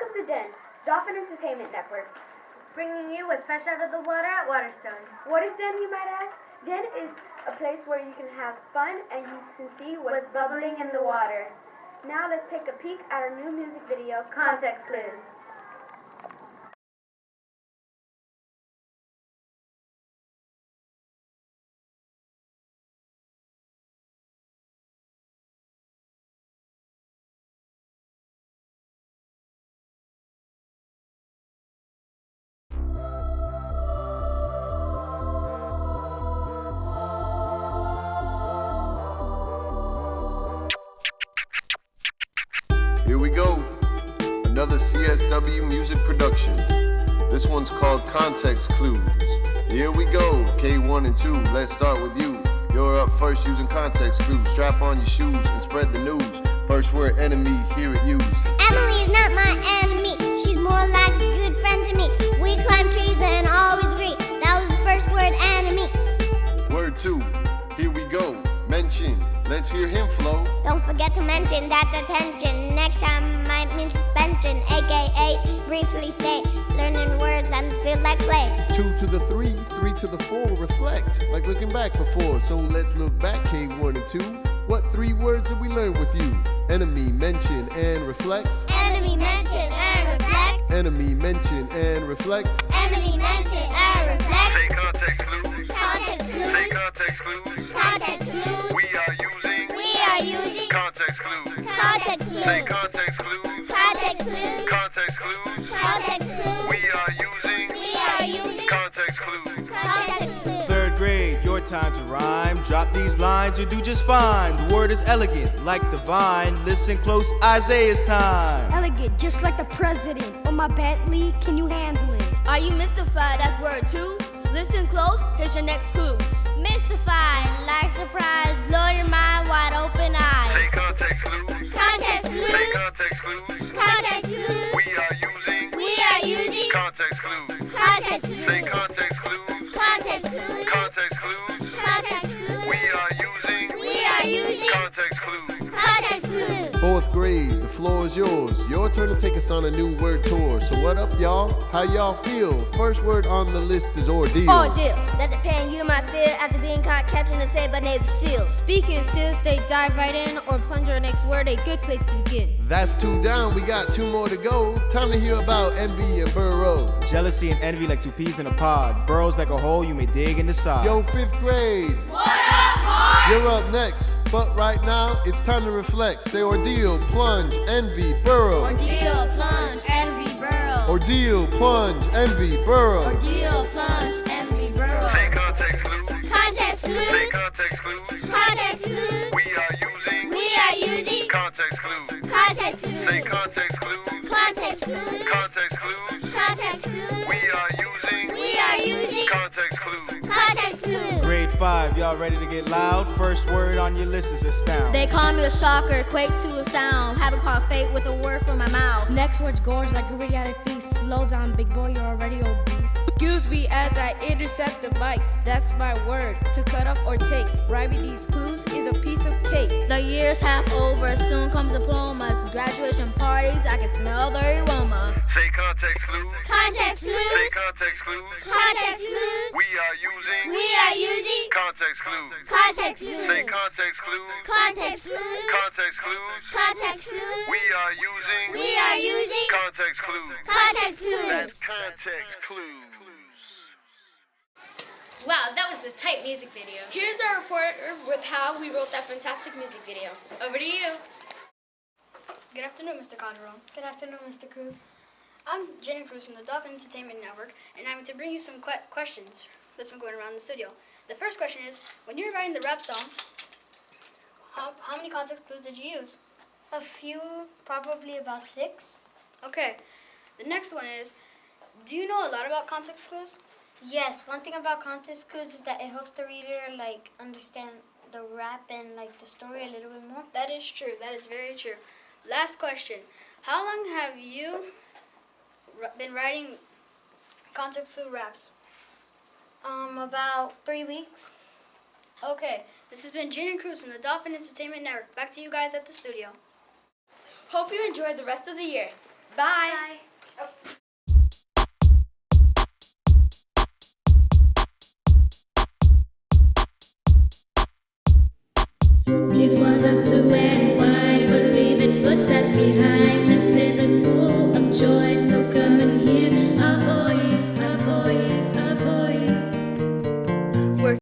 Welcome to Den, Dolphin Entertainment Network, bringing you what's fresh out of the water at Waterstone. What is Den, you might ask? Den is a place where you can have fun and you can see what's bubbling in the water. Now let's take a peek at our new music video, Context Clues. Here we go, another CSW music production. This one's called Context Clues. Here we go, K1 and 2, let's start with you. You're up first using context clues. Strap on your shoes and spread the news. First word, enemy, hear it used. Emily is not my enemy. She's more like a good friend to me. We climb trees and always agree. That was the first word, enemy. Word 2, here we go, mention. Let's hear him flow. Don't forget to mention that attention next time might mean suspension, aka briefly say, learning words and feel like play. 2 to the 3, 3 to the 4, reflect, like looking back before. So let's look back, K1 and 2. What 3 words did we learn with you? Enemy, mention, and reflect. Enemy, mention, and reflect. Enemy, mention, and reflect. Enemy, mention, and reflect. Say context clues. Context clues. Say context clues. Context clues. We are using context clues. Context clues. Say context clues. Context clues. Context clues. Context clues. We are using context clues. Context clues. Third grade, your time to rhyme. Drop these lines, you do just fine. The word is elegant, like the vine. Listen close, Isaiah's time. Elegant, just like the president. On my Bentley, can you handle it? Are you mystified? That's word 2. Listen close, here's your next clue. Mystified, like surprise, blow your mind wide open eyes. Say context clues. Context clues. Say context clues. Context clues. We are using Context clues. Context clues. Say context clues. Context clues. Context clues. Context clues. We are using Context clues. Context clues. 4th grade, the floor is yours. Your turn to take us on a new word tour. So what up, y'all? How y'all feel? First word on the list is ordeal. Ordeal. That the pain you might feel after being caught captured and saved by Navy SEALs. Speaking since they dive right in or plunge our next word, a good place to begin. That's 2 down, we got 2 more to go. Time to hear about envy and burrow. Jealousy and envy like 2 peas in a pod. Burrows like a hole you may dig in the side. Yo, 5th grade. What up, Mark? You're up next. But right now, it's time to reflect. Say ordeal, plunge, envy, burrow. Ordeal, plunge, envy, burrow. Ordeal, plunge, envy, burrow. Ordeal, plunge, envy, burrow. Say context clues. Context clues. Say context clues. Context clues. We are using context clues. Context clues. Say context clues. Context clues. Context clues. Context clues. We are using context clues. Context clues. Grade 5, y'all ready to get loud? First word on your list is astound. They call me a shocker, quake to a sound. Haven't caught fate with a word from my mouth. Next word's gorge like a really at a feast. Slow down, big boy, you're already obese. Excuse me as I intercept the mic. That's my word, to cut off or take. Rhyming these clues is a piece of cake. The year's half over, soon comes diplomas. Graduation parties, I can smell the aroma. Say context clues. Context clues. Say context clues. Context clues. We are using context clues. Context clues. Say context clues. Context clues. Context clues. Context clues. We are using context clues. Context clues. That's context clues. Wow, that was a tight music video. Here's our reporter with how we wrote that fantastic music video. Over to you. Good afternoon, Mr. Calderon. Good afternoon, Mr. Cruz. I'm Jenny Cruz from the Dolphin Entertainment Network, and I'm to bring you some questions that's been going around the studio. The first question is, when you were writing the rap song, how many context clues did you use? A few, probably about 6. Okay. The next one is, do you know a lot about context clues? Yes, one thing about context clues is that it helps the reader understand the rap and the story a little bit more. That is true. That is very true. Last question. How long have you been writing context clue raps? About 3 weeks. Okay, this has been Ginny Cruz from the Dolphin Entertainment Network. Back to you guys at the studio. Hope you enjoyed the rest of the year. Bye.